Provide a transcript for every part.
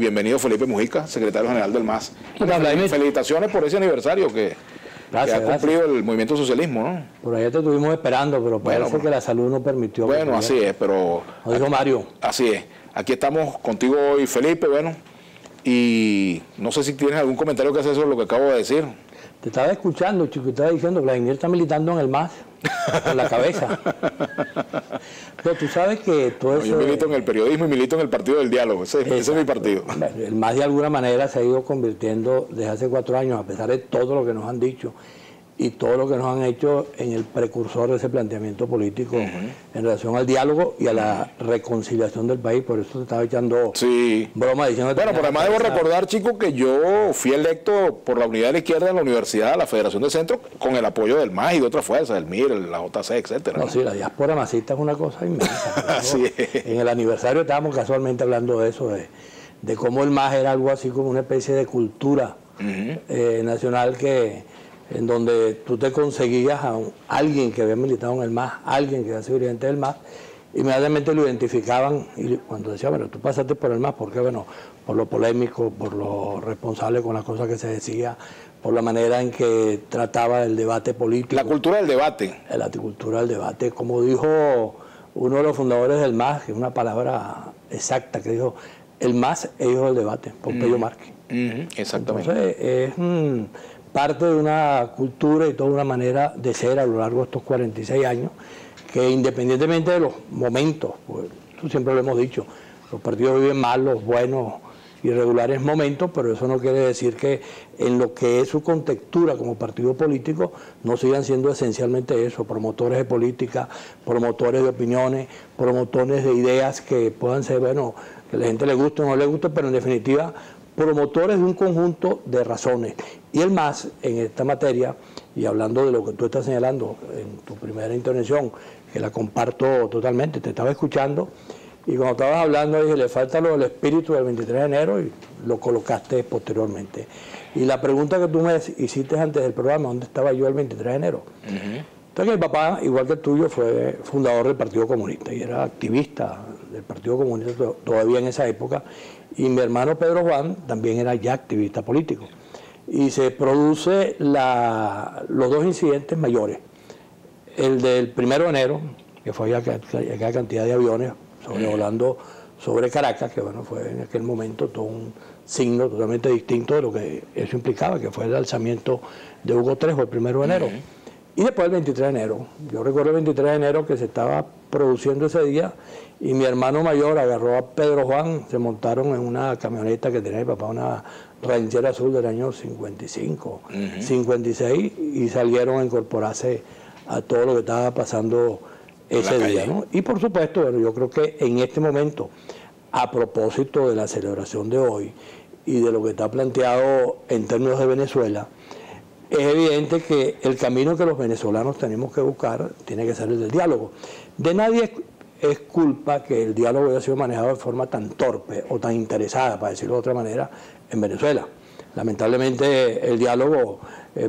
bienvenido Felipe Mujica, secretario general del MAS. Felicitaciones por ese aniversario que ha cumplido el movimiento socialismo, ¿no? Por allá te estuvimos esperando, pero parece que la salud no permitió. Bueno, así es, pero... Lo dijo Mario. Así es. Aquí estamos contigo hoy, Felipe, bueno, y no sé si tienes algún comentario que hacer sobre lo que acabo de decir. Te estaba escuchando, chico, y estaba diciendo que Vladimir está militando en el MAS, con la cabeza. Pero tú sabes que todo eso... Yo milito en el periodismo y milito en el Partido del Diálogo, ese es mi partido. El MAS de alguna manera se ha ido convirtiendo desde hace 4 años, a pesar de todo lo que nos han dicho y todo lo que nos han hecho, en el precursor de ese planteamiento político en relación al diálogo y a la reconciliación del país. Por eso te estaba echando broma diciendo... Bueno, pero además debo recordar, chicos, que yo fui electo por la Unidad de la Izquierda en la Universidad, la Federación de Centro, con el apoyo del MAS y de otras fuerzas, el MIR, la JC, etcétera. No, sí, la diáspora masista es una cosa inmensa. Así es. En el aniversario estábamos casualmente hablando de eso, de cómo el MAS era algo así como una especie de cultura nacional en donde tú te conseguías a alguien que había militado en el MAS, alguien que había sido dirigente del MAS, inmediatamente lo identificaban, y cuando decía, bueno, tú pasaste por el MAS, ¿por qué? Bueno, por lo polémico, por lo responsable con las cosas que se decía, por la manera en que trataba el debate político. La cultura del debate. La cultura del debate, como dijo uno de los fundadores del MAS, que es una palabra exacta, que dijo, el MAS es hijo del debate, Pompeyo Márquez. Exactamente. Entonces, es parte de una cultura y toda una manera de ser a lo largo de estos 46 años, que independientemente de los momentos, pues, siempre lo hemos dicho, los partidos viven malos, buenos y regulares momentos, pero eso no quiere decir que en lo que es su contextura como partido político no sigan siendo esencialmente eso, promotores de política, promotores de opiniones, promotores de ideas que puedan ser, bueno, que a la gente le guste o no le guste, pero en definitiva promotores de un conjunto de razones. Y el MAS, en esta materia, y hablando de lo que tú estás señalando en tu primera intervención, que la comparto totalmente, te estaba escuchando, y cuando estabas hablando dije, le falta lo del espíritu del 23 de enero, y lo colocaste posteriormente. Y la pregunta que tú me hiciste antes del programa, ¿dónde estaba yo el 23 de enero? Entonces mi papá, igual que el tuyo, fue fundador del Partido Comunista, y era activista del Partido Comunista todavía en esa época, y mi hermano Pedro Juan también era ya activista político. Y se produce los dos incidentes mayores. El del 1 de enero, que fue aquella cantidad de aviones sobrevolando sobre Caracas, que bueno, fue en aquel momento todo un signo totalmente distinto de lo que eso implicaba, que fue el alzamiento de Hugo Trejo el 1 de enero. Y después el 23 de enero. Yo recuerdo el 23 de enero que se estaba produciendo ese día y mi hermano mayor agarró a Pedro Juan, se montaron en una camioneta que tenía mi papá, una ranchera azul del año 55, 56, y salieron a incorporarse a todo lo que estaba pasando ese día, ¿no? Y por supuesto, bueno, yo creo que en este momento, a propósito de la celebración de hoy y de lo que está planteado en términos de Venezuela, es evidente que el camino que los venezolanos tenemos que buscar tiene que ser el del diálogo. De nadie es culpa que el diálogo haya sido manejado de forma tan torpe o tan interesada, para decirlo de otra manera, en Venezuela. Lamentablemente el diálogo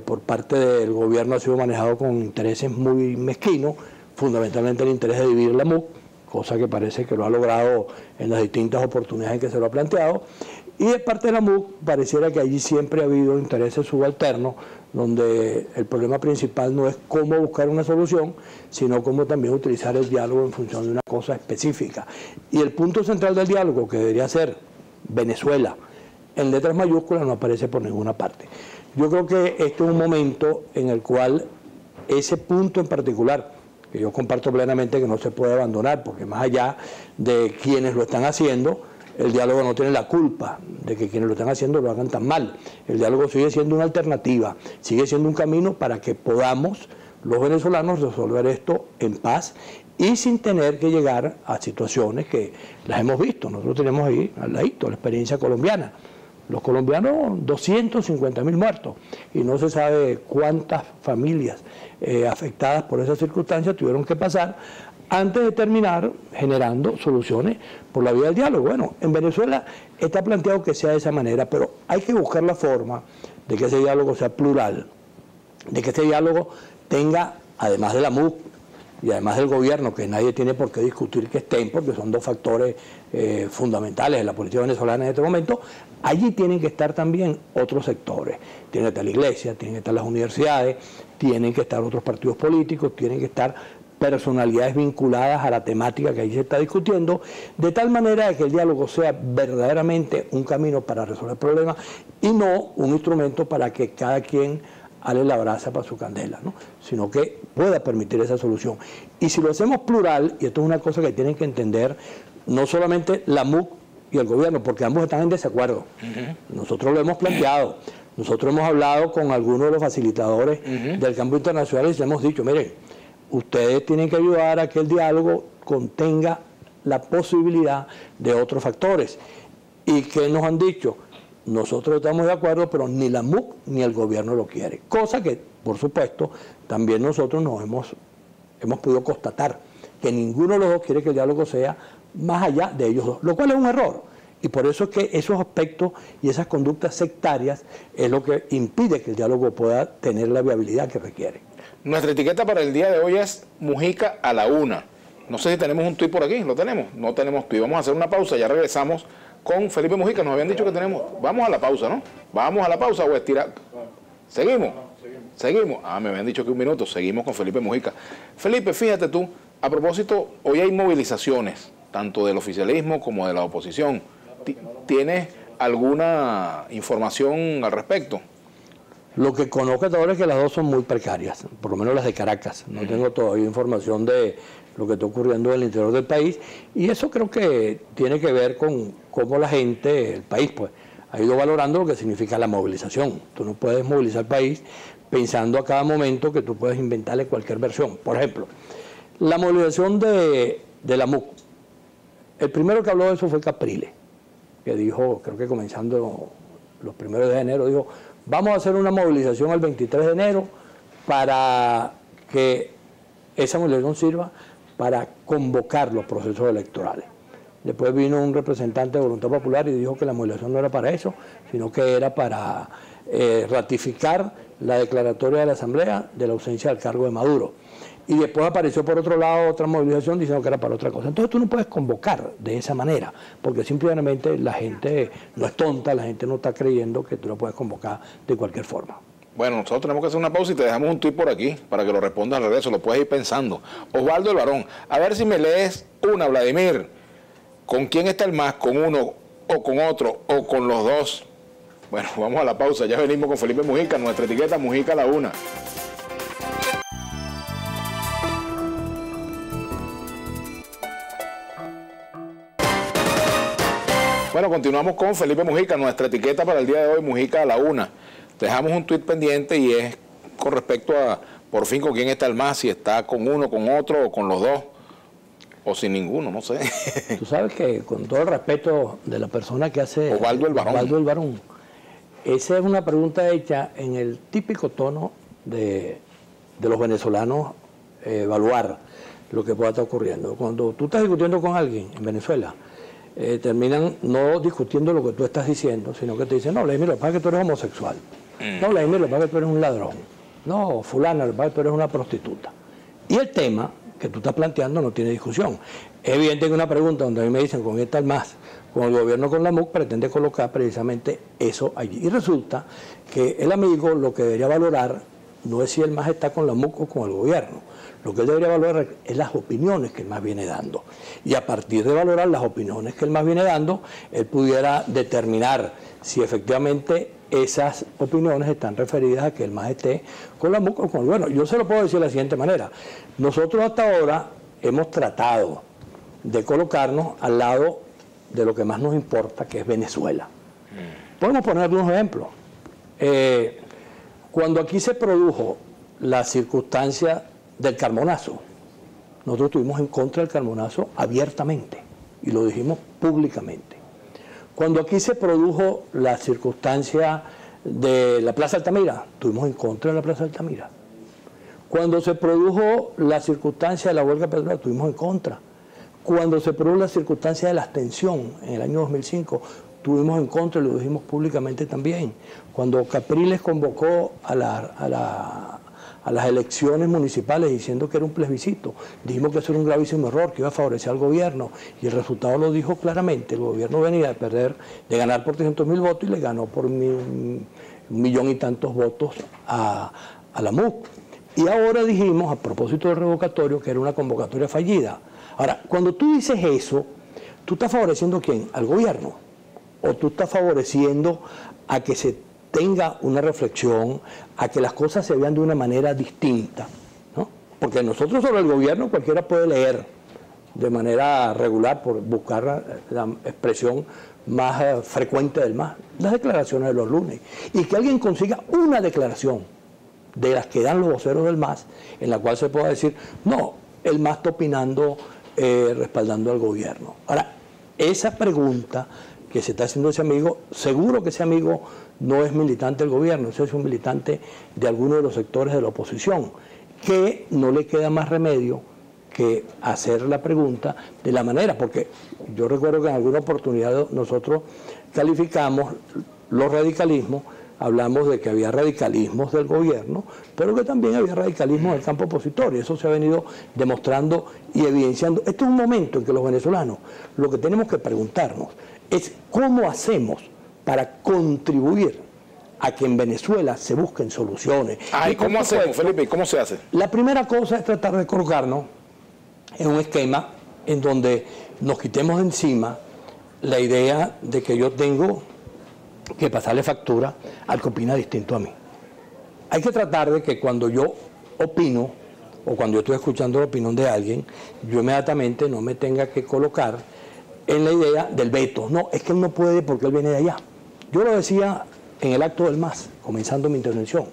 por parte del gobierno ha sido manejado con intereses muy mezquinos, fundamentalmente el interés de dividir la MUC, cosa que parece que lo ha logrado en las distintas oportunidades en que se lo ha planteado. Y de parte de la MUC pareciera que allí siempre ha habido intereses subalternos, donde el problema principal no es cómo buscar una solución, sino cómo también utilizar el diálogo en función de una cosa específica. Y el punto central del diálogo, que debería ser Venezuela, en letras mayúsculas, no aparece por ninguna parte. Yo creo que este es un momento en el cual ese punto en particular, que yo comparto plenamente que no se puede abandonar, porque más allá de quienes lo están haciendo, el diálogo no tiene la culpa de que quienes lo están haciendo lo hagan tan mal. El diálogo sigue siendo una alternativa, sigue siendo un camino para que podamos, los venezolanos, resolver esto en paz y sin tener que llegar a situaciones que las hemos visto. Nosotros tenemos ahí al ladito la experiencia colombiana. Los colombianos, 250.000 muertos, y no se sabe cuántas familias afectadas por esas circunstancias tuvieron que pasar antes de terminar generando soluciones por la vía del diálogo. Bueno, en Venezuela está planteado que sea de esa manera, pero hay que buscar la forma de que ese diálogo sea plural, de que ese diálogo tenga, además de la MUC, y además del gobierno, que nadie tiene por qué discutir que estén, porque son dos factores fundamentales de la política venezolana en este momento, allí tienen que estar también otros sectores. Tiene que estar la iglesia, tienen que estar las universidades, tienen que estar otros partidos políticos, tienen que estar personalidades vinculadas a la temática que ahí se está discutiendo, de tal manera de que el diálogo sea verdaderamente un camino para resolver problemas y no un instrumento para que cada quien ale la brasa para su candela, ¿no? Sino que pueda permitir esa solución. Y si lo hacemos plural, y esto es una cosa que tienen que entender, no solamente la MUC y el gobierno, porque ambos están en desacuerdo. Nosotros lo hemos planteado, nosotros hemos hablado con algunos de los facilitadores del campo internacional y les hemos dicho, miren, ustedes tienen que ayudar a que el diálogo contenga la posibilidad de otros factores. ¿Y qué nos han dicho? Nosotros estamos de acuerdo, pero ni la MUC ni el gobierno lo quiere. Cosa que, por supuesto, también nosotros nos hemos podido constatar, que ninguno de los dos quiere que el diálogo sea más allá de ellos dos, lo cual es un error. Y por eso es que esos aspectos y esas conductas sectarias es lo que impide que el diálogo pueda tener la viabilidad que requiere. Nuestra etiqueta para el día de hoy es Mujica a la 1. No sé si tenemos un tuit por aquí, ¿lo tenemos? No tenemos tuit. Vamos a hacer una pausa, ya regresamos con Felipe Mujica. Nos habían dicho que tenemos... Vamos a la pausa, ¿no? Vamos a la pausa o estirar. ¿Seguimos? ¿Seguimos? Ah, me habían dicho que un minuto. Seguimos con Felipe Mujica. Felipe, fíjate tú, a propósito, hoy hay movilizaciones, tanto del oficialismo como de la oposición. ¿Tienes alguna información al respecto? Lo que conozco hasta ahora es que las dos son muy precarias, por lo menos las de Caracas. No tengo todavía información de lo que está ocurriendo en el interior del país, y eso creo que tiene que ver con cómo la gente, el país, pues, ha ido valorando lo que significa la movilización. Tú no puedes movilizar el país pensando a cada momento que tú puedes inventarle cualquier versión. Por ejemplo, la movilización de la MUC. El primero que habló de eso fue Capriles, que dijo, creo que comenzando los primeros de enero, dijo, vamos a hacer una movilización el 23 de enero para que esa movilización sirva para convocar los procesos electorales. Después vino un representante de Voluntad Popular y dijo que la movilización no era para eso, sino que era para ratificar la declaratoria de la Asamblea de la ausencia del cargo de Maduro. Y después apareció por otro lado otra movilización diciendo que era para otra cosa. Entonces tú no puedes convocar de esa manera, porque simplemente la gente no es tonta, la gente no está creyendo que tú lo puedes convocar de cualquier forma. Bueno, nosotros tenemos que hacer una pausa y te dejamos un tuit por aquí para que lo respondas al regreso, lo puedes ir pensando. Osvaldo el Varón, a ver si me lees una, Vladimir. ¿Con quién está el MAS? ¿Con uno o con otro o con los dos? Bueno, vamos a la pausa, ya venimos con Felipe Mujica, nuestra etiqueta Mujica a la 1. Bueno, continuamos con Felipe Mujica, nuestra etiqueta para el día de hoy, Mujica a la 1. Dejamos un tuit pendiente y es con respecto a, por fin, con quién está el MAS, si está con uno, con otro o con los dos, o sin ninguno, no sé. Tú sabes que, con todo el respeto de la persona que hace Osvaldo el Varón, esa es una pregunta hecha en el típico tono de los venezolanos, evaluar lo que pueda estar ocurriendo. Cuando tú estás discutiendo con alguien en Venezuela, terminan no discutiendo lo que tú estás diciendo, sino que te dicen, no, Vladimir, lo que pasa es que tú eres homosexual. No, Vladimir, lo que pasa es que tú eres un ladrón. No, fulana, lo que pasa es que tú eres una prostituta. Y el tema que tú estás planteando no tiene discusión. Es evidente que una pregunta donde a mí me dicen, ¿con quién está el MAS? Con el gobierno, con la MUC, pretende colocar precisamente eso allí. Y resulta que el amigo lo que debería valorar no es si el MAS está con la MUC o con el gobierno. Lo que él debería valorar es las opiniones que el MAS viene dando. Y a partir de valorar las opiniones que el MAS viene dando, él pudiera determinar si efectivamente esas opiniones están referidas a que el MAS esté con la MUC o con el gobierno. Yo se lo puedo decir de la siguiente manera. Nosotros hasta ahora hemos tratado de colocarnos al lado de lo que más nos importa, que es Venezuela. Podemos poner unos ejemplos. Cuando aquí se produjo la circunstancia del Carmonazo, nosotros estuvimos en contra del Carmonazo abiertamente y lo dijimos públicamente. Cuando aquí se produjo la circunstancia de la Plaza Altamira, estuvimos en contra de la Plaza Altamira. Cuando se produjo la circunstancia de la huelga petrolera, estuvimos en contra. Cuando se produjo la circunstancia de la abstención en el año 2005, estuvimos en contra y lo dijimos públicamente también. Cuando Capriles convocó a a las elecciones municipales diciendo que era un plebiscito. Dijimos que eso era un gravísimo error, que iba a favorecer al gobierno, y el resultado lo dijo claramente. El gobierno venía de ganar por 300.000 votos y le ganó por 1.000.000 y tantos votos a la MUC. Y ahora dijimos, a propósito del revocatorio, que era una convocatoria fallida. Ahora, cuando tú dices eso, ¿tú estás favoreciendo a quién? ¿Al gobierno? ¿O tú estás favoreciendo a que se tenga una reflexión, a que las cosas se vean de una manera distinta, ¿no? Porque nosotros sobre el gobierno cualquiera puede leer de manera regular, por buscar la expresión más frecuente del MAS, las declaraciones de los lunes, y que alguien consiga una declaración de las que dan los voceros del MAS, en la cual se pueda decir, no, el MAS está opinando, respaldando al gobierno. Ahora, esa pregunta que se está haciendo ese amigo, seguro que ese amigo no es militante del gobierno, ese es un militante de alguno de los sectores de la oposición, que no le queda más remedio que hacer la pregunta de la manera, porque yo recuerdo que en alguna oportunidad nosotros calificamos los radicalismos, hablamos de que había radicalismos del gobierno, pero que también había radicalismo del campo opositor, y eso se ha venido demostrando y evidenciando. Este es un momento en que los venezolanos lo que tenemos que preguntarnos es cómo hacemos para contribuir a que en Venezuela se busquen soluciones. ¿Y cómo hacemos, Felipe? ¿Cómo se hace? La primera cosa es tratar de colocarnos en un esquema en donde nos quitemos de encima la idea de que yo tengo que pasarle factura al que opina distinto a mí. Hay que tratar de que cuando yo opino o cuando yo estoy escuchando la opinión de alguien, yo inmediatamente no me tenga que colocar en la idea del veto. No, es que él no puede porque él viene de allá. Yo lo decía en el acto del MAS, comenzando mi intervención.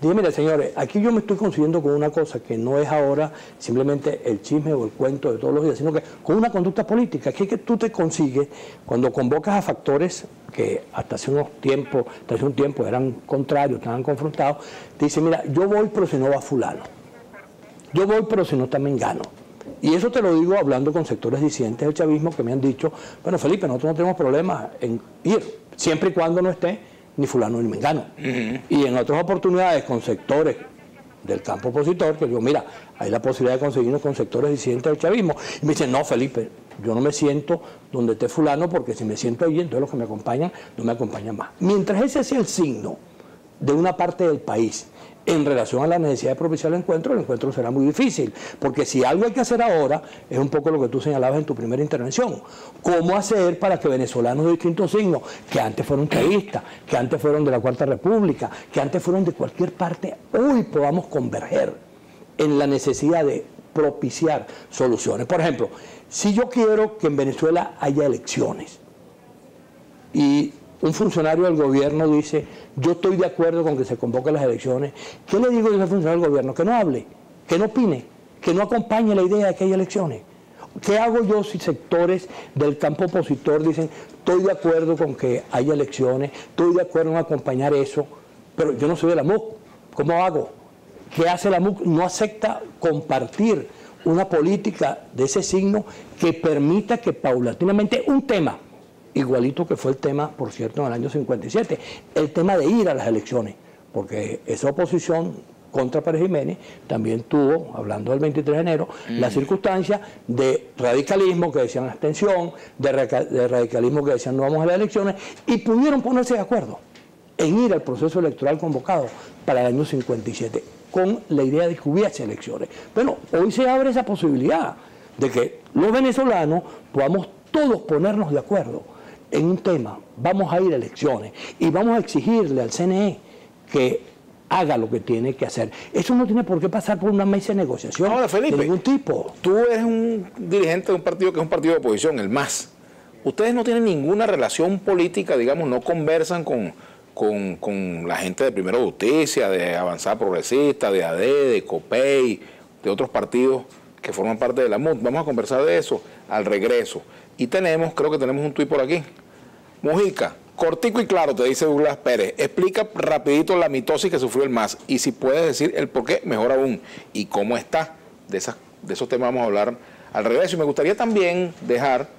Dije, mire, señores, aquí yo me estoy consiguiendo con una cosa que no es ahora simplemente el chisme o el cuento de todos los días, sino que con una conducta política. Aquí es que tú te consigues cuando convocas a factores que hasta hace un tiempo eran contrarios, estaban confrontados, te dice, mira, yo voy pero si no va fulano. Yo voy pero si no está mengano. Y eso te lo digo hablando con sectores disidentes del chavismo que me han dicho, bueno, Felipe, nosotros no tenemos problema en ir, siempre y cuando no esté ni fulano ni mengano. Y en otras oportunidades con sectores del campo opositor, que digo, mira, hay la posibilidad de conseguirnos con sectores disidentes del chavismo. Y me dicen, no, Felipe, yo no me siento donde esté fulano, porque si me siento allí, entonces los que me acompañan no me acompañan más. Mientras ese sea el signo de una parte del país en relación a la necesidad de propiciar el encuentro será muy difícil, porque si algo hay que hacer ahora, es un poco lo que tú señalabas en tu primera intervención, cómo hacer para que venezolanos de distintos signos, que antes fueron chavistas, que antes fueron de la Cuarta República, que antes fueron de cualquier parte, hoy podamos converger en la necesidad de propiciar soluciones. Por ejemplo, si yo quiero que en Venezuela haya elecciones, y un funcionario del gobierno dice, yo estoy de acuerdo con que se convoquen las elecciones, ¿qué le digo yo a ese funcionario del gobierno? Que no hable, que no opine, que no acompañe la idea de que haya elecciones. ¿Qué hago yo si sectores del campo opositor dicen, estoy de acuerdo con que haya elecciones, estoy de acuerdo en acompañar eso, pero yo no soy de la MUC? ¿Cómo hago? ¿Qué hace la MUC? No acepta compartir una política de ese signo que permita que paulatinamente un tema, igualito que fue el tema, por cierto, en el año 57, el tema de ir a las elecciones, porque esa oposición contra Pérez Jiménez también tuvo, hablando del 23 de enero, la circunstancia de radicalismo que decían abstención, de radicalismo que decían no vamos a las elecciones, y pudieron ponerse de acuerdo en ir al proceso electoral convocado para el año 57, con la idea de que hubiese elecciones. Bueno, hoy se abre esa posibilidad de que los venezolanos podamos todos ponernos de acuerdo en un tema, vamos a ir a elecciones y vamos a exigirle al CNE que haga lo que tiene que hacer. Eso no tiene por qué pasar por una mesa de negociación. Ahora, Felipe, de ningún tipo. Tú eres un dirigente de un partido que es un partido de oposición, el MAS. Ustedes no tienen ninguna relación política, digamos, no conversan con la gente de Primero Justicia, de Avanzada Progresista, de AD, de COPEI, de otros partidos que forman parte de la MUD. Vamos a conversar de eso al regreso. Y creo que tenemos un tuit por aquí. Mujica, cortico y claro, te dice Douglas Pérez, explica rapidito la mitosis que sufrió el MAS y si puedes decir el por qué, mejor aún, y cómo está. De esos temas vamos a hablar al regreso. Y me gustaría también dejar,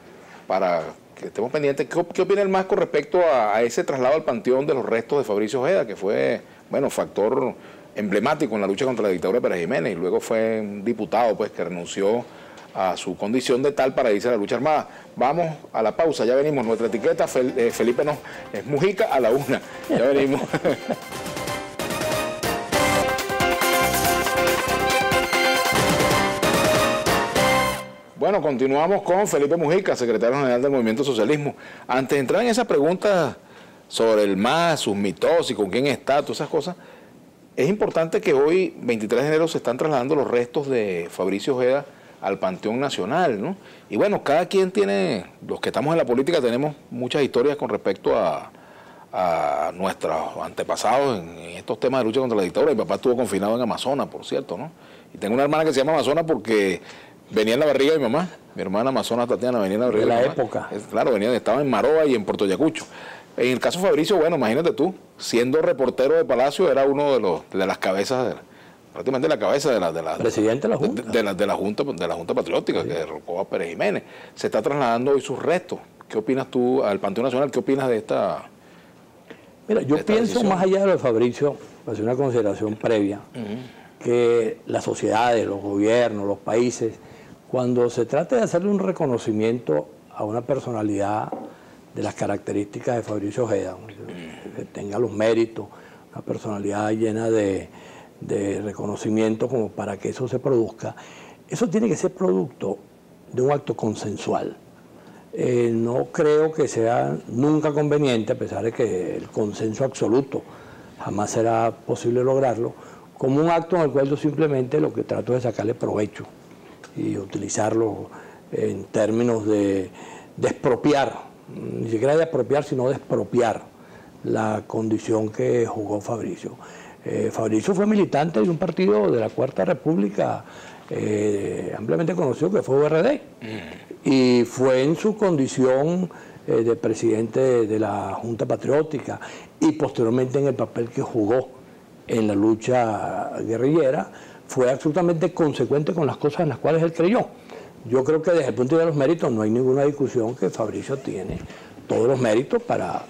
para que estemos pendientes, ¿qué opina el MAS con respecto a ese traslado al panteón de los restos de Fabricio Ojeda, que fue, bueno, factor emblemático en la lucha contra la dictadura de Pérez Jiménez, y luego fue un diputado pues que renunció a su condición de tal para irse a la lucha armada. Vamos a la pausa, ya venimos. Nuestra etiqueta, Felipe no, es Mujica a la 1. Ya venimos. Bueno, continuamos con Felipe Mujica, secretario general del Movimiento Socialismo. Antes de entrar en esa pregunta sobre el MAS, sus mitosis, con quién está, todas esas cosas, es importante que hoy, 23 de enero, se están trasladando los restos de Fabricio Ojeda al Panteón Nacional, ¿no? Y bueno, cada quien tiene, los que estamos en la política tenemos muchas historias con respecto a nuestros antepasados en estos temas de lucha contra la dictadura. Mi papá estuvo confinado en Amazonas, por cierto, ¿no? Y tengo una hermana que se llama Amazonas porque venía en la barriga de mi mamá. Mi hermana Amazonas Tatiana venía en la barriga de mi mamá. De la época. Claro, estaba en Maroa y en Puerto Ayacucho. En el caso de Fabricio, bueno, imagínate tú, siendo reportero de Palacio, era uno de las cabezas, prácticamente la cabeza de la presidente de la Junta. De la Junta Patriótica, sí, que derrocó a Pérez Jiménez. Se está trasladando hoy sus restos. ¿Qué opinas tú al Panteón Nacional? ¿Qué opinas de esta? Mira, yo pienso decisión, más allá de lo de Fabricio, hacer una consideración previa, que las sociedades, los gobiernos, los países, cuando se trata de hacerle un reconocimiento a una personalidad de las características de Fabricio Ojeda, que tenga los méritos, una personalidad llena de reconocimiento como para que eso se produzca, eso tiene que ser producto de un acto consensual. No creo que sea nunca conveniente, a pesar de que el consenso absoluto jamás será posible lograrlo, como un acto en el cual yo simplemente lo que trato es sacarle provecho y utilizarlo en términos de expropiar, ni siquiera de apropiar, sino de expropiar la condición que jugó Fabricio. Fabricio fue militante de un partido de la Cuarta República ampliamente conocido, que fue URD, y fue en su condición de presidente de la Junta Patriótica y posteriormente en el papel que jugó en la lucha guerrillera, fue absolutamente consecuente con las cosas en las cuales él creyó. Yo creo que desde el punto de vista de los méritos no hay ninguna discusión, que Fabricio tiene todos los méritos para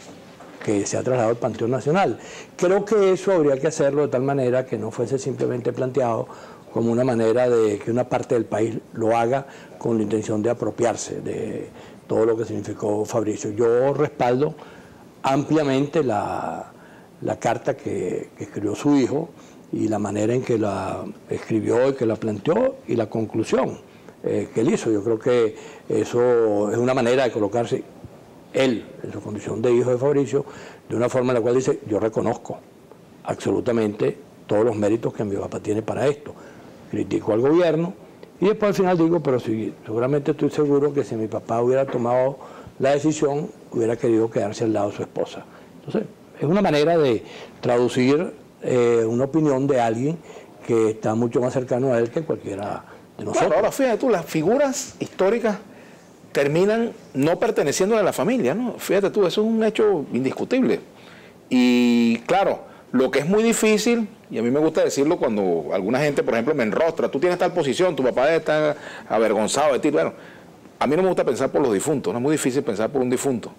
que sea trasladado al Panteón Nacional. Creo que eso habría que hacerlo de tal manera que no fuese simplemente planteado como una manera de que una parte del país lo haga con la intención de apropiarse de todo lo que significó Fabricio. Yo respaldo ampliamente la carta que escribió su hijo y la manera en que la escribió y que la planteó y la conclusión que él hizo. Yo creo que eso es una manera de colocarse él, en su condición de hijo de Fabricio, de una forma en la cual dice: yo reconozco absolutamente todos los méritos que mi papá tiene para esto. Critico al gobierno y después al final digo, pero sí, seguramente estoy seguro que si mi papá hubiera tomado la decisión, hubiera querido quedarse al lado de su esposa. Entonces, es una manera de traducir una opinión de alguien que está mucho más cercano a él que cualquiera de nosotros. Claro, ahora fíjate tú, las figuras históricas terminan no perteneciendo a la familia, ¿no? Fíjate tú, eso es un hecho indiscutible. Y claro, lo que es muy difícil, y a mí me gusta decirlo cuando alguna gente, por ejemplo, me enrostra: tú tienes tal posición, tu papá está avergonzado de ti. Bueno, a mí no me gusta pensar por los difuntos, no es muy difícil pensar por un difunto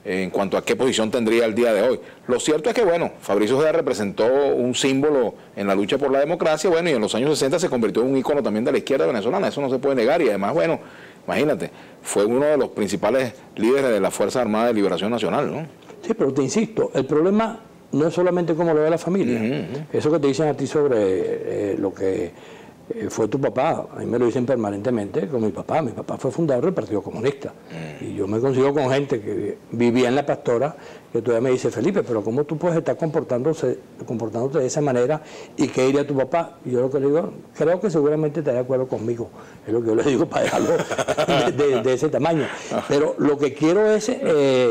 en cuanto a qué posición tendría el día de hoy. Lo cierto es que, bueno, Fabricio Ojeda representó un símbolo en la lucha por la democracia, bueno, y en los años 60 se convirtió en un ícono también de la izquierda venezolana, eso no se puede negar, y además, bueno, imagínate, fue uno de los principales líderes de la Fuerza Armada de Liberación Nacional, ¿no? Sí, pero te insisto, el problema no es solamente cómo lo ve la familia. Eso que te dicen a ti sobre lo que fue tu papá, a mí me lo dicen permanentemente con mi papá. Mi papá fue fundador del Partido Comunista. Y yo me consigo con gente que vivía en La Pastora, que todavía me dice: Felipe, pero ¿cómo tú puedes estar comportándote de esa manera? ¿Y qué diría tu papá? Y yo lo que le digo, creo que seguramente estaría de acuerdo conmigo. Es lo que yo le digo para dejarlo de ese tamaño. Pero lo que quiero es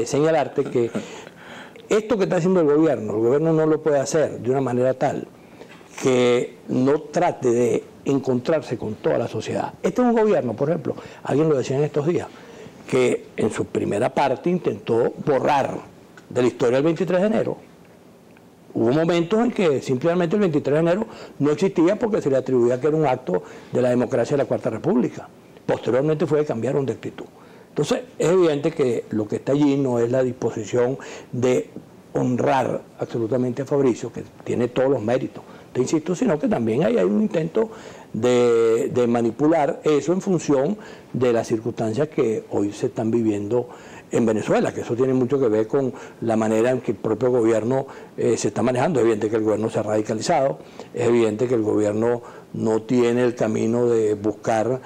señalarte que esto que está haciendo el gobierno no lo puede hacer de una manera tal que no trate de encontrarse con toda la sociedad. Este es un gobierno, por ejemplo, alguien lo decía en estos días, que en su primera parte intentó borrar de la historia el 23 de enero. Hubo momentos en que simplemente el 23 de enero no existía porque se le atribuía que era un acto de la democracia de la Cuarta República. Posteriormente fue que cambiaron de actitud. Entonces, es evidente que lo que está allí no es la disposición de honrar absolutamente a Fabricio, que tiene todos los méritos, te insisto, sino que también hay un intento de manipular eso en función de las circunstancias que hoy se están viviendo en Venezuela, que eso tiene mucho que ver con la manera en que el propio gobierno se está manejando. Es evidente que el gobierno se ha radicalizado, es evidente que el gobierno no tiene el camino de buscar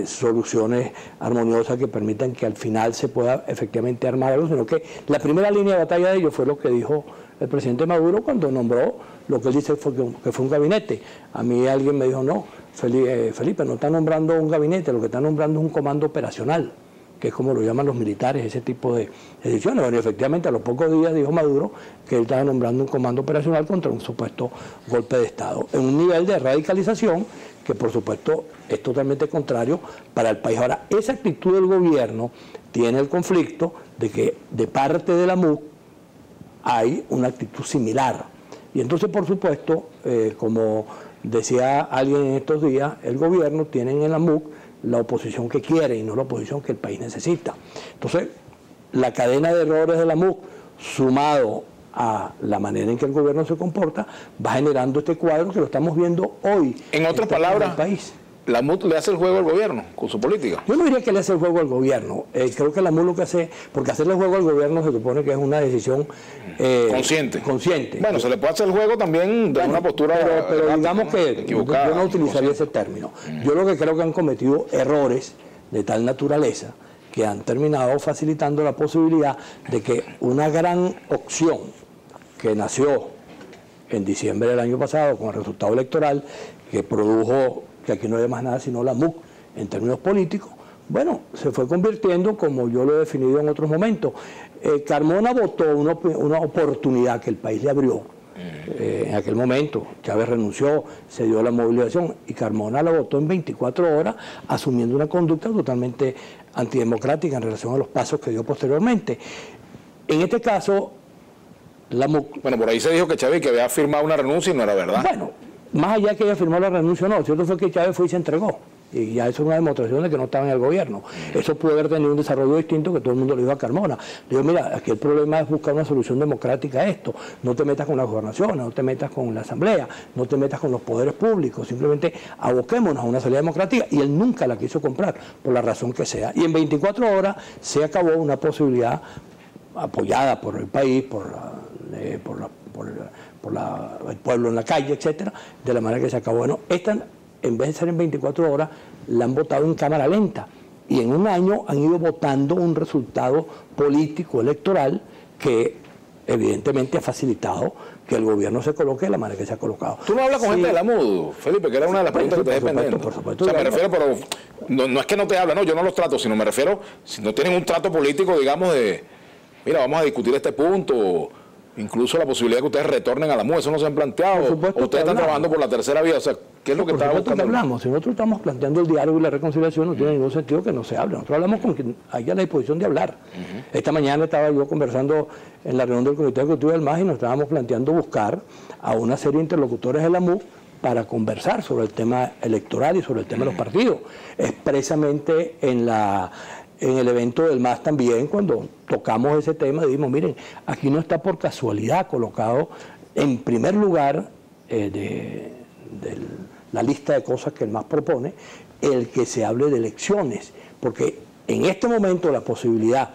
soluciones armoniosas que permitan que al final se pueda efectivamente armar algo, sino que la primera línea de batalla de ellos fue lo que dijo el presidente Maduro cuando nombró lo que él dice que fue un gabinete. A mí alguien me dijo, no, Felipe, no está nombrando un gabinete, lo que está nombrando es un comando operacional, que es como lo llaman los militares, ese tipo de decisiones. Bueno, efectivamente, a los pocos días dijo Maduro que él estaba nombrando un comando operacional contra un supuesto golpe de Estado, en un nivel de radicalización que, por supuesto, es totalmente contrario para el país. Ahora, esa actitud del gobierno tiene el conflicto de que de parte de la MUC hay una actitud similar. Y entonces, por supuesto, como decía alguien en estos días, el gobierno tiene en la MUC la oposición que quiere y no la oposición que el país necesita. Entonces, la cadena de errores de la MUC, sumado a la manera en que el gobierno se comporta, va generando este cuadro que lo estamos viendo hoy. En otras palabras, la MUC le hace el juego al gobierno con su política. Yo no diría que le hace el juego al gobierno. Creo que la MUC lo que hace, porque hacerle el juego al gobierno se supone que es una decisión consciente. Bueno, se le puede hacer el juego también de una postura pero digamos que yo no utilizaría ese término. Yo lo que creo que han cometido errores de tal naturaleza que han terminado facilitando la posibilidad de que una gran opción que nació en diciembre del año pasado con el resultado electoral que produjo que aquí no hay más nada sino la MUC en términos políticos, bueno, se fue convirtiendo como yo lo he definido en otros momentos. Carmona votó una oportunidad que el país le abrió en aquel momento. Chávez renunció, se dio la movilización y Carmona la votó en 24 horas asumiendo una conducta totalmente antidemocrática en relación a los pasos que dio posteriormente. En este caso, la MUC... Bueno, por ahí se dijo que Chávez que había firmado una renuncia y no era verdad. Bueno, más allá de que ella firmó la renuncia o no, lo cierto fue que Chávez fue y se entregó. Y ya eso es una demostración de que no estaba en el gobierno. Eso pudo haber tenido un desarrollo distinto que todo el mundo le dijo a Carmona. Le dijo, mira, aquí el problema es buscar una solución democrática a esto. No te metas con las gobernaciones, no te metas con la asamblea, no te metas con los poderes públicos. Simplemente aboquémonos a una salida democrática. Y él nunca la quiso comprar, por la razón que sea. Y en 24 horas se acabó una posibilidad apoyada por el país, por el pueblo en la calle, etcétera, de la manera que se acabó. Bueno, esta, en vez de ser en 24 horas, la han votado en cámara lenta. Y en un año han ido votando un resultado político, electoral, que evidentemente ha facilitado que el gobierno se coloque de la manera que se ha colocado. ¿Tú no hablas con gente de la MUD, Felipe, que era una de las preguntas que te dejé pendiente? Por supuesto. O sea, me refiero, pero no es que no te hablan, no, yo no los trato, sino me refiero, si no tienen un trato político, digamos, de, mira, vamos a discutir este punto, incluso la posibilidad de que ustedes retornen a la MUD, eso no se han planteado, o ustedes están trabajando por la tercera vía, o sea, ¿qué es lo que está buscando? Hablamos, si nosotros estamos planteando el diálogo y la reconciliación, no tiene ningún sentido que no se hable, nosotros hablamos con quien haya la disposición de hablar. Esta mañana estaba yo conversando en la reunión del Comité Ejecutivo del MAS y nos estábamos planteando buscar a una serie de interlocutores de la MUD para conversar sobre el tema electoral y sobre el tema de los partidos. Expresamente en el evento del MAS también, cuando tocamos ese tema, dijimos, miren, aquí no está por casualidad colocado en primer lugar de la lista de cosas que el MAS propone, el que se hable de elecciones, porque en este momento la posibilidad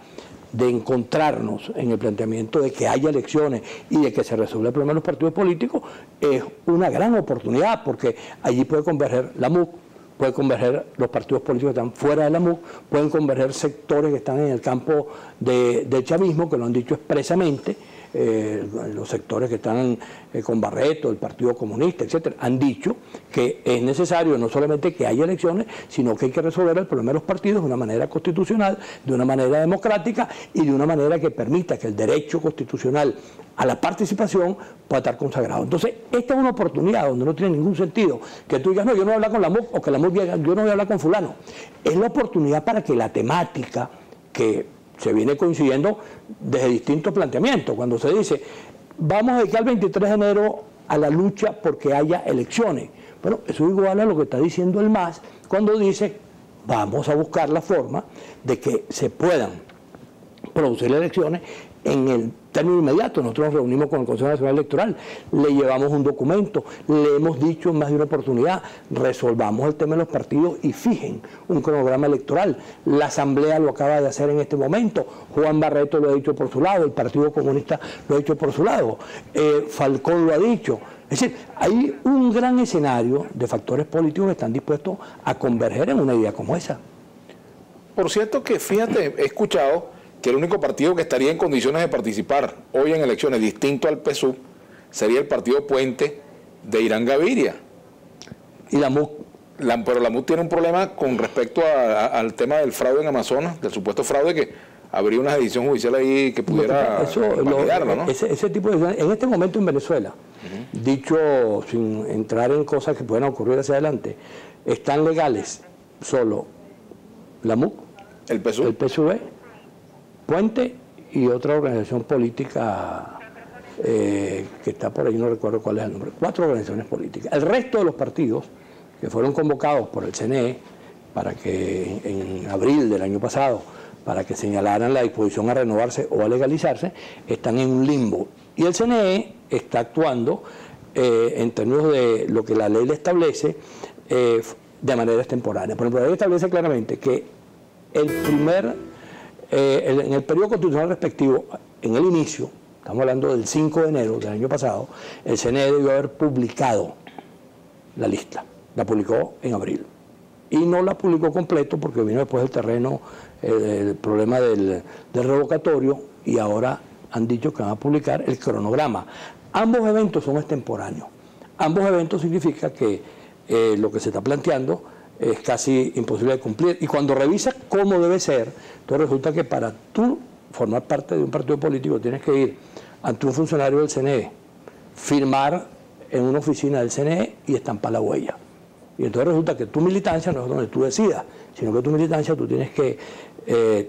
de encontrarnos en el planteamiento de que haya elecciones y de que se resuelva el problema de los partidos políticos es una gran oportunidad, porque allí puede converger la MUC, pueden converger los partidos políticos que están fuera de la MUC, pueden converger sectores que están en el campo del chavismo, que lo han dicho expresamente, los sectores que están con Barreto, el Partido Comunista, etcétera, han dicho que es necesario no solamente que haya elecciones, sino que hay que resolver el problema de los partidos de una manera constitucional, de una manera democrática y de una manera que permita que el derecho constitucional a la participación pueda estar consagrado. Entonces, esta es una oportunidad donde no tiene ningún sentido que tú digas, no, yo no voy a hablar con la MUC, o que la MUC diga, yo no voy a hablar con fulano. Es la oportunidad para que la temática que se viene coincidiendo desde distintos planteamientos, cuando se dice, vamos a dedicar el 23 de enero a la lucha porque haya elecciones. Bueno, eso es igual a lo que está diciendo el MAS cuando dice, vamos a buscar la forma de que se puedan producir elecciones en el término inmediato. Nosotros nos reunimos con el Consejo Nacional Electoral, le llevamos un documento, le hemos dicho en más de una oportunidad, resolvamos el tema de los partidos y fijen un cronograma electoral. La Asamblea lo acaba de hacer en este momento, Juan Barreto lo ha dicho por su lado, el Partido Comunista lo ha dicho por su lado, Falcón lo ha dicho. Es decir, hay un gran escenario de factores políticos que están dispuestos a converger en una idea como esa. Por cierto que, fíjate, he escuchado que el único partido que estaría en condiciones de participar hoy en elecciones distinto al PSUV sería el partido Puente de Irán Gaviria. Y la MUC. Pero la MUC tiene un problema con respecto al tema del fraude en Amazonas, del supuesto fraude, que habría una decisión judicial ahí que pudiera validarlo, ¿no? Ese tipo de... En este momento en Venezuela, dicho sin entrar en cosas que puedan ocurrir hacia adelante, están legales solo la MUC, el PSUV, Puente y otra organización política que está por ahí, no recuerdo cuál es el nombre, 4 organizaciones políticas. El resto de los partidos que fueron convocados por el CNE para que en abril del año pasado, para que señalaran la disposición a renovarse o a legalizarse, están en un limbo. Y el CNE está actuando en términos de lo que la ley le establece de manera extemporánea. Por ejemplo, la ley establece claramente que en el periodo constitucional respectivo, en el inicio, estamos hablando del 5 de enero del año pasado, el CNE debió haber publicado la lista. La publicó en abril. Y no la publicó completo porque vino después del terreno el problema del revocatorio, y ahora han dicho que van a publicar el cronograma. Ambos eventos son extemporáneos. Ambos eventos significa que lo que se está planteando es casi imposible de cumplir. Y cuando revisas cómo debe ser, entonces resulta que para tú formar parte de un partido político tienes que ir ante un funcionario del CNE, firmar en una oficina del CNE y estampar la huella. Y entonces resulta que tu militancia no es donde tú decidas, sino que tu militancia tú tienes que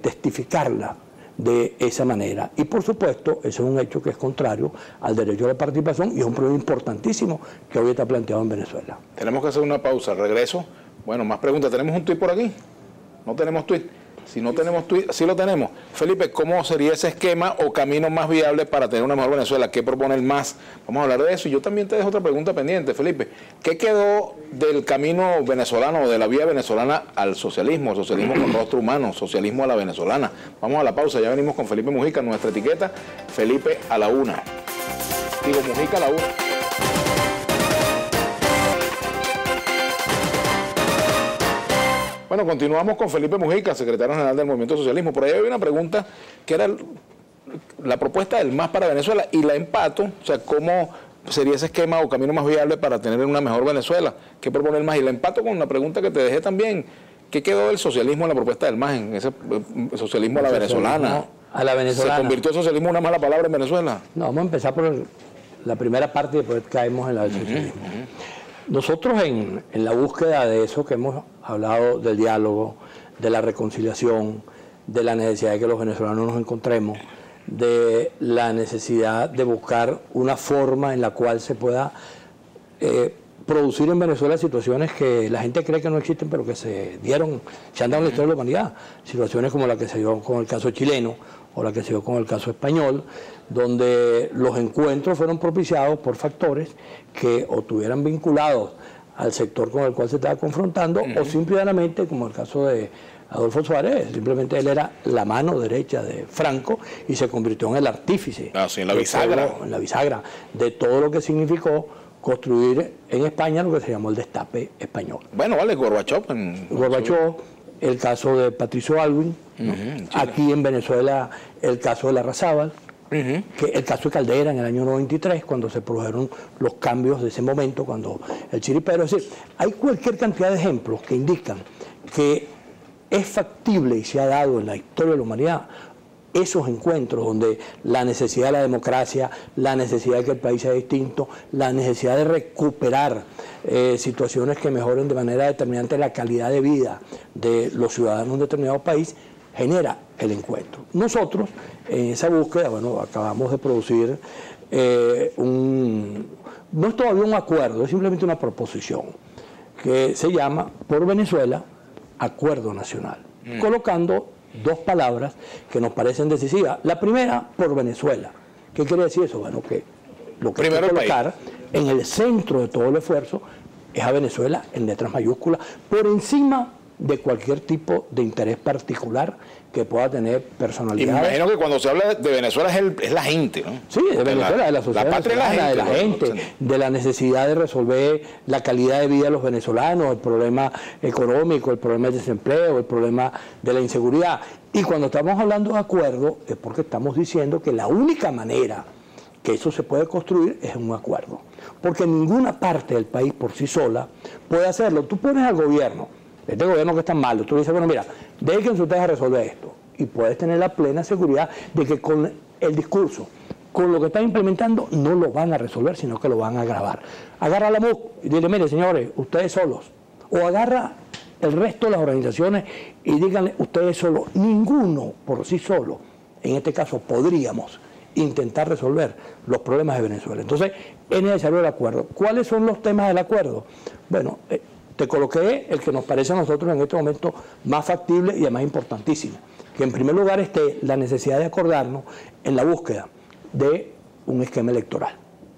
testificarla de esa manera. Y por supuesto, eso es un hecho que es contrario al derecho a la participación y es un problema importantísimo que hoy está planteado en Venezuela. Tenemos que hacer una pausa. Regreso. Bueno, más preguntas. ¿Tenemos un tuit por aquí? No tenemos tuit. Si no tenemos tuit, sí lo tenemos. Felipe, ¿cómo sería ese esquema o camino más viable para tener una mejor Venezuela? ¿Qué proponer más? Vamos a hablar de eso. Y yo también te dejo otra pregunta pendiente, Felipe. ¿Qué quedó del camino venezolano o de la vía venezolana al socialismo? Socialismo con rostro humano, socialismo a la venezolana. Vamos a la pausa. Ya venimos con Felipe Mujica, nuestra etiqueta, Felipe a la una. Digo, Mujica a la una. Bueno, continuamos con Felipe Mujica, secretario general del Movimiento Socialismo. Por ahí había una pregunta que era la propuesta del MAS para Venezuela y la empato, o sea, ¿cómo sería ese esquema o camino más viable para tener una mejor Venezuela? ¿Qué propone el MAS? Y la empato con una pregunta que te dejé también. ¿Qué quedó del socialismo en la propuesta del MAS, en ese socialismo a la venezolana? A la venezolana. ¿Se convirtió el socialismo en una mala palabra en Venezuela? No, vamos a empezar por la primera parte y después caemos en la del socialismo. Nosotros en la búsqueda de eso que hemos hablado, del diálogo, de la reconciliación, de la necesidad de que los venezolanos nos encontremos, de la necesidad de buscar una forma en la cual se pueda producir en Venezuela situaciones que la gente cree que no existen, pero que se han dado en la historia de la humanidad. Situaciones como la que se dio con el caso chileno o la que se dio con el caso español, donde los encuentros fueron propiciados por factores que o estuvieran vinculados al sector con el cual se estaba confrontando, o simplemente, como el caso de Adolfo Suárez, simplemente él era la mano derecha de Franco y se convirtió en el artífice. Sí, en la bisagra. En la bisagra de todo lo que significó construir en España lo que se llamó el destape español. Bueno, vale, Gorbachov. El caso de Patricio Aylwin, aquí en Venezuela el caso de Larrazábal, que el caso de Caldera en el año 93, cuando se produjeron los cambios de ese momento, cuando el chiripero. Es decir, hay cualquier cantidad de ejemplos que indican que es factible y se ha dado en la historia de la humanidad esos encuentros donde la necesidad de la democracia, la necesidad de que el país sea distinto, la necesidad de recuperar situaciones que mejoren de manera determinante la calidad de vida de los ciudadanos de un determinado país, genera el encuentro. Nosotros, en esa búsqueda, bueno, acabamos de producir no es todavía un acuerdo, es simplemente una proposición que se llama Por Venezuela, Acuerdo Nacional, colocando dos palabras que nos parecen decisivas. La primera, por Venezuela. ¿Qué quiere decir eso? Bueno, que lo que hay primero que colocar en el centro de todo el esfuerzo es a Venezuela en letras mayúsculas, por encima de cualquier tipo de interés particular que pueda tener personalidad. Me imagino que cuando se habla de Venezuela es la gente, ¿no? Sí, de Venezuela, de la sociedad venezolana, de la gente, de la necesidad de resolver la calidad de vida de los venezolanos, el problema económico, el problema del desempleo, el problema de la inseguridad. Y cuando estamos hablando de acuerdo, es porque estamos diciendo que la única manera que eso se puede construir es un acuerdo. Porque ninguna parte del país por sí sola puede hacerlo. Tú pones al gobierno, este gobierno que está malo, tú dices, bueno, mira, déjense ustedes a resolver esto. Y puedes tener la plena seguridad de que con el discurso, con lo que están implementando, no lo van a resolver, sino que lo van a agravar. Agarra la MUC y dile, mire, señores, ustedes solos. O agarra el resto de las organizaciones y díganle, ustedes solos. Ninguno por sí solo, en este caso, podríamos intentar resolver los problemas de Venezuela. Entonces, es necesario el acuerdo. ¿Cuáles son los temas del acuerdo? Bueno, te coloqué el que nos parece a nosotros en este momento más factible y además importantísimo. Que en primer lugar esté la necesidad de acordarnos en la búsqueda de un esquema electoral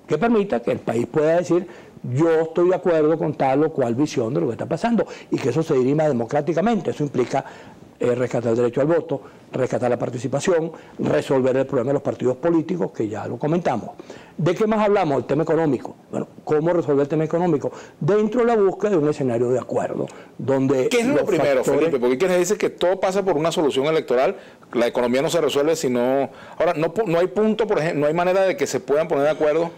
que permita que el país pueda decir yo estoy de acuerdo con tal o cual visión de lo que está pasando y que eso se dirima democráticamente. Eso implica rescatar el derecho al voto, rescatar la participación, resolver el problema de los partidos políticos, que ya lo comentamos. ¿De qué más hablamos? El tema económico. Bueno, ¿cómo resolver el tema económico? Dentro de la búsqueda de un escenario de acuerdo, donde... ¿Qué es lo primero, Felipe? Porque quienes dicen que todo pasa por una solución electoral, la economía no se resuelve si no... Ahora, no hay punto, por ejemplo, no hay manera de que se puedan poner de acuerdo,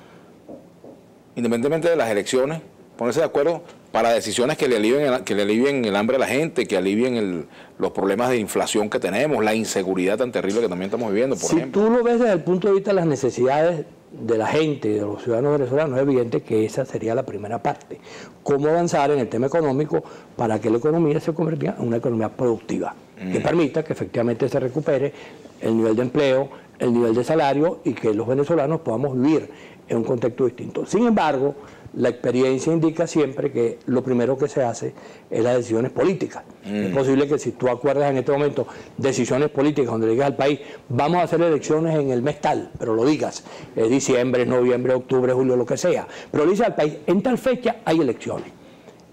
independientemente de las elecciones, ponerse de acuerdo para decisiones que le alivien el hambre a la gente, que alivien los problemas de inflación que tenemos, la inseguridad tan terrible que también estamos viviendo, por ejemplo. Si tú lo ves desde el punto de vista de las necesidades de la gente y de los ciudadanos venezolanos, es evidente que esa sería la primera parte. Cómo avanzar en el tema económico para que la economía se convierta en una economía productiva, que permita que efectivamente se recupere el nivel de empleo, el nivel de salario y que los venezolanos podamos vivir en un contexto distinto. Sin embargo, la experiencia indica siempre que lo primero que se hace es las decisiones políticas. Es posible que si tú acuerdas en este momento decisiones políticas donde le digas al país, vamos a hacer elecciones en el mes tal, pero lo digas, diciembre, noviembre, octubre, julio, lo que sea, pero le dices al país, en tal fecha hay elecciones.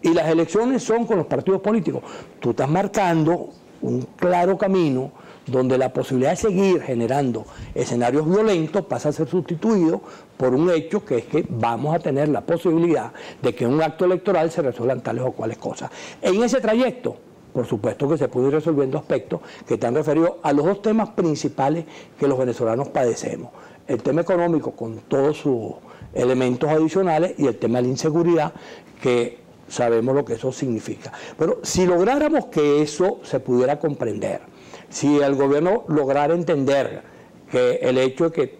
Y las elecciones son con los partidos políticos. Tú estás marcando un claro camino donde la posibilidad de seguir generando escenarios violentos pasa a ser sustituido por un hecho que es que vamos a tener la posibilidad de que en un acto electoral se resuelvan tales o cuales cosas. En ese trayecto, por supuesto que se puede ir resolviendo aspectos que están referidos a los dos temas principales que los venezolanos padecemos. El tema económico con todos sus elementos adicionales y el tema de la inseguridad, que sabemos lo que eso significa. Pero si lográramos que eso se pudiera comprender, si el gobierno lograra entender que el hecho de que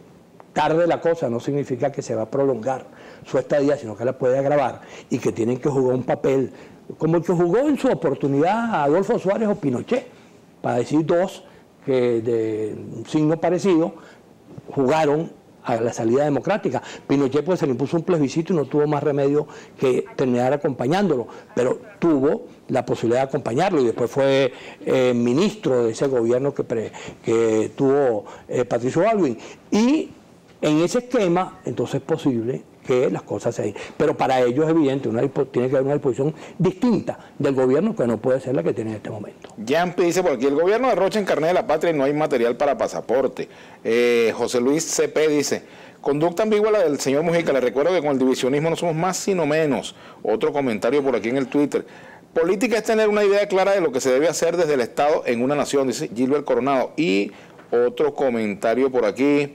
tarde la cosa no significa que se va a prolongar su estadía, sino que la puede agravar y que tienen que jugar un papel como el que jugó en su oportunidad Adolfo Suárez o Pinochet, para decir dos que de un signo parecido jugaron a la salida democrática. Pinochet pues se le impuso un plebiscito y no tuvo más remedio que terminar acompañándolo, pero tuvo la posibilidad de acompañarlo y después fue ministro de ese gobierno que tuvo Patricio Aylwin. Y en ese esquema entonces es posible que las cosas se den. Pero para ello es evidente, tiene que haber una disposición distinta del gobierno que no puede ser la que tiene en este momento. Yampi dice por aquí, el gobierno derrocha en carnet de la patria y no hay material para pasaporte. José Luis CP dice, conducta ambigua la del señor Mujica, le recuerdo que con el divisionismo no somos más sino menos. Otro comentario por aquí en el Twitter. Política es tener una idea clara de lo que se debe hacer desde el Estado en una nación, dice Gilbert Coronado. Y otro comentario por aquí.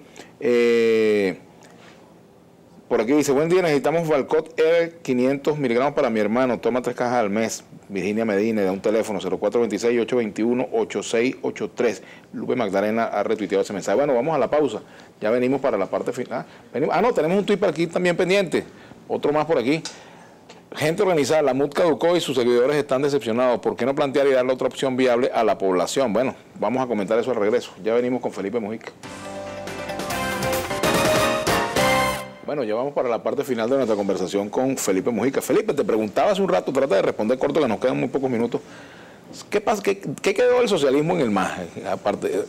Por aquí dice, buen día, necesitamos Valcott R 500 miligramos para mi hermano, toma 3 cajas al mes. Virginia Medina, da un teléfono 0426-821-8683. Lupe Magdalena ha retuiteado ese mensaje. Bueno, vamos a la pausa, ya venimos para la parte final. No, tenemos un tuit por aquí también pendiente, otro más por aquí. Gente organizada, la MUD caducó y sus seguidores están decepcionados. ¿Por qué no plantear y darle otra opción viable a la población? Bueno, vamos a comentar eso al regreso. Ya venimos con Felipe Mujica. Bueno, ya vamos para la parte final de nuestra conversación con Felipe Mujica. Felipe, te preguntaba hace un rato, trata de responder corto, que nos quedan muy pocos minutos. ¿Qué pasa? ¿Qué quedó del socialismo en el MAS,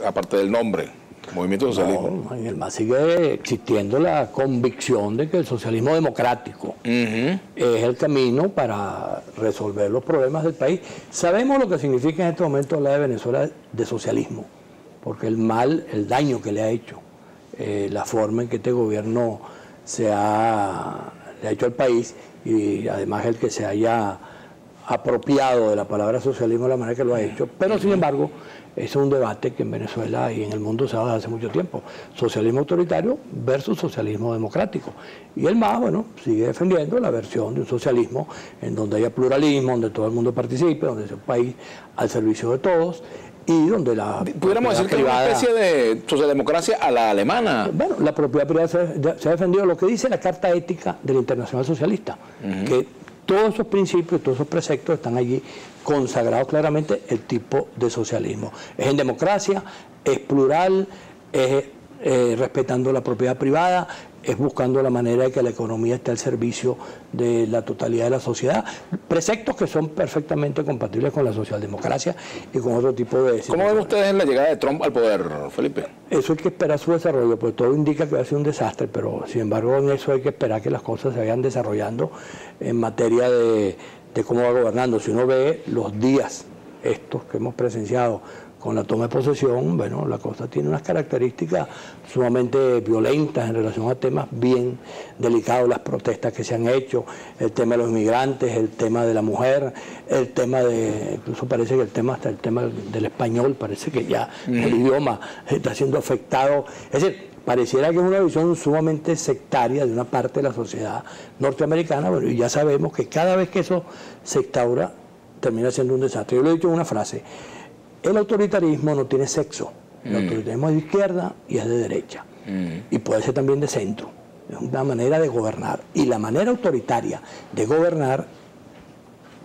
aparte del nombre? Movimiento socialismo. No, en el MAS sigue existiendo la convicción de que el socialismo democrático es el camino para resolver los problemas del país. Sabemos lo que significa en este momento hablar de Venezuela de socialismo, porque el mal, el daño que le ha hecho, la forma en que este gobierno le ha hecho al país, y además el que se haya apropiado de la palabra socialismo de la manera que lo ha hecho, pero sin embargo es un debate que en Venezuela y en el mundo se ha dado hace mucho tiempo, socialismo autoritario versus socialismo democrático, y el MAS, bueno, sigue defendiendo la versión de un socialismo en donde haya pluralismo, donde todo el mundo participe, donde sea un país al servicio de todos, y donde la pudiéramos decir que es una especie de socialdemocracia a la alemana. Bueno, la propiedad privada se ha defendido, lo que dice la Carta Ética de la Internacional Socialista, que todos esos principios, todos esos preceptos están allí consagrados claramente el tipo de socialismo. Es en democracia, es plural, es respetando la propiedad privada, es buscando la manera de que la economía esté al servicio de la totalidad de la sociedad. Preceptos que son perfectamente compatibles con la socialdemocracia y con otro tipo de... ¿Cómo ven ustedes la llegada de Trump al poder, Felipe? Eso hay que esperar su desarrollo, porque todo indica que va a ser un desastre, pero sin embargo en eso hay que esperar que las cosas se vayan desarrollando en materia de cómo va gobernando. Si uno ve los días estos que hemos presenciado con la toma de posesión, bueno, la cosa tiene unas características sumamente violentas en relación a temas bien delicados, las protestas que se han hecho, el tema de los inmigrantes, el tema de la mujer, el tema de, incluso parece que hasta el tema del español, parece que ya el idioma está siendo afectado. Es decir, pareciera que es una visión sumamente sectaria de una parte de la sociedad norteamericana, bueno, y ya sabemos que cada vez que eso se instaura, termina siendo un desastre. Yo lo he dicho en una frase: el autoritarismo no tiene sexo. El autoritarismo es de izquierda y es de derecha. Y puede ser también de centro. Es una manera de gobernar. Y la manera autoritaria de gobernar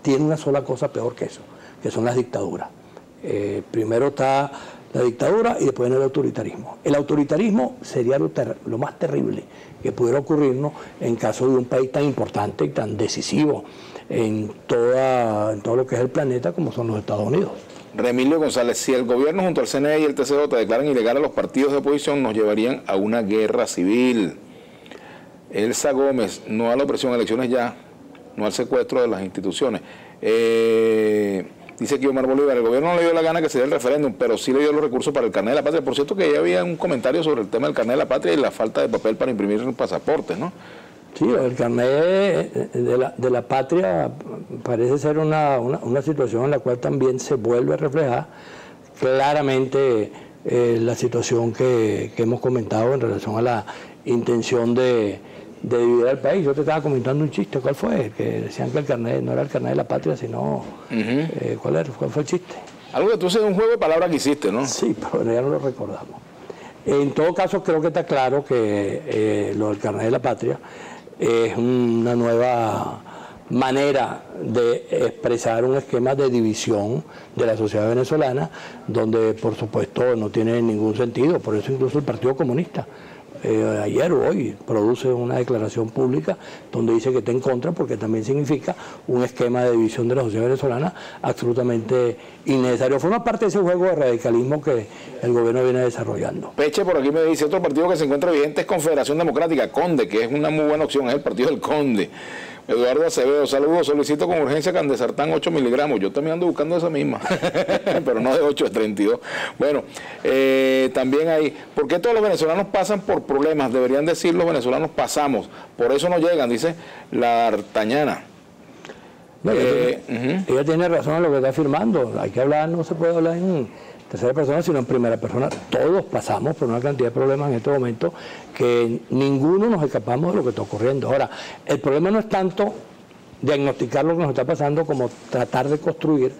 tiene una sola cosa peor que eso, que son las dictaduras. Primero está la dictadura y después viene el autoritarismo. El autoritarismo sería lo más terrible que pudiera ocurrirnos en caso de un país tan importante y tan decisivo en todo lo que es el planeta como son los Estados Unidos. Remilio González, si el gobierno junto al CNE y el TCJ declaran ilegal a los partidos de oposición, nos llevarían a una guerra civil. Elsa Gómez, no a la opresión a elecciones ya, no al secuestro de las instituciones. Dice que Omar Bolívar, el gobierno no le dio la gana que se dé el referéndum, pero sí le dio los recursos para el carnet de la patria. Por cierto que ya había un comentario sobre el tema del carnet de la patria y la falta de papel para imprimir pasaportes, ¿no? Sí, el carnet de la patria parece ser una situación en la cual también se vuelve a reflejar claramente la situación que hemos comentado en relación a la intención de dividir al país. Yo te estaba comentando un chiste, ¿cuál fue? Que decían que el carnet no era el carnet de la patria, sino... ¿Cuál fue el chiste? Algo que tú haces un juego de palabras que hiciste, ¿no? Sí, pero ya no lo recordamos. En todo caso, creo que está claro que lo del carnet de la patria es una nueva manera de expresar un esquema de división de la sociedad venezolana, donde por supuesto no tiene ningún sentido. Por eso incluso el Partido Comunista ayer o hoy produce una declaración pública donde dice que está en contra, porque también significa un esquema de división de la sociedad venezolana absolutamente innecesario. Forma parte de ese juego de radicalismo que el gobierno viene desarrollando. Peche por aquí me dice, otro partido que se encuentra vigente es Confederación Democrática, Conde, que es una muy buena opción, es el partido del Conde. Eduardo Acevedo, saludos, solicito con urgencia Candesartán 8 miligramos. Yo también ando buscando esa misma, pero no de 8, de 32. Bueno, también hay, ¿por qué todos los venezolanos pasan por problemas? Deberían decir los venezolanos pasamos, por eso no llegan, dice la Artañana. Bueno, ella tiene razón en lo que está afirmando. Hay que hablar, no se puede hablar en tercera persona, sino en primera persona. Todos pasamos por una cantidad de problemas en este momento que ninguno nos escapamos de lo que está ocurriendo. Ahora, el problema no es tanto diagnosticar lo que nos está pasando como tratar de construir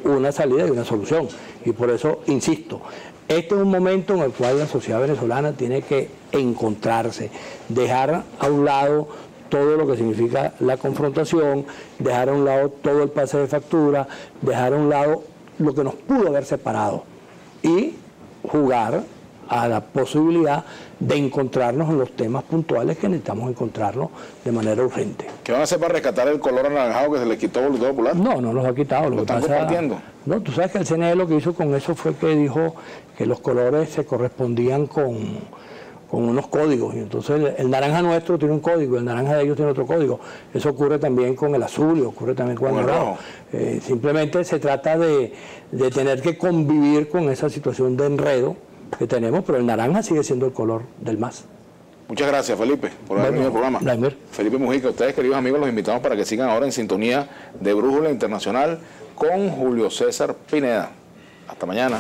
una salida y una solución. Y por eso, insisto, este es un momento en el cual la sociedad venezolana tiene que encontrarse, dejar a un lado todo lo que significa la confrontación, dejar a un lado todo el pase de factura, dejar a un lado lo que nos pudo haber separado y jugar a la posibilidad de encontrarnos en los temas puntuales que necesitamos encontrarnos de manera urgente. ¿Qué van a hacer para rescatar el color anaranjado que se le quitó Voluntad Popular? No, no los ha quitado. ¿Lo están compartiendo? No, tú sabes que el CNE lo que hizo con eso fue que dijo que los colores se correspondían con unos códigos, y entonces el naranja nuestro tiene un código, el naranja de ellos tiene otro código. Eso ocurre también con el azul y ocurre también con el rojo. Simplemente se trata de tener que convivir con esa situación de enredo que tenemos, pero el naranja sigue siendo el color del MAS. Muchas gracias, Felipe, por haber venido al programa. Vladimir. Felipe Mujica, ustedes, queridos amigos, los invitamos para que sigan ahora en sintonía de Brújula Internacional con Julio César Pineda. Hasta mañana.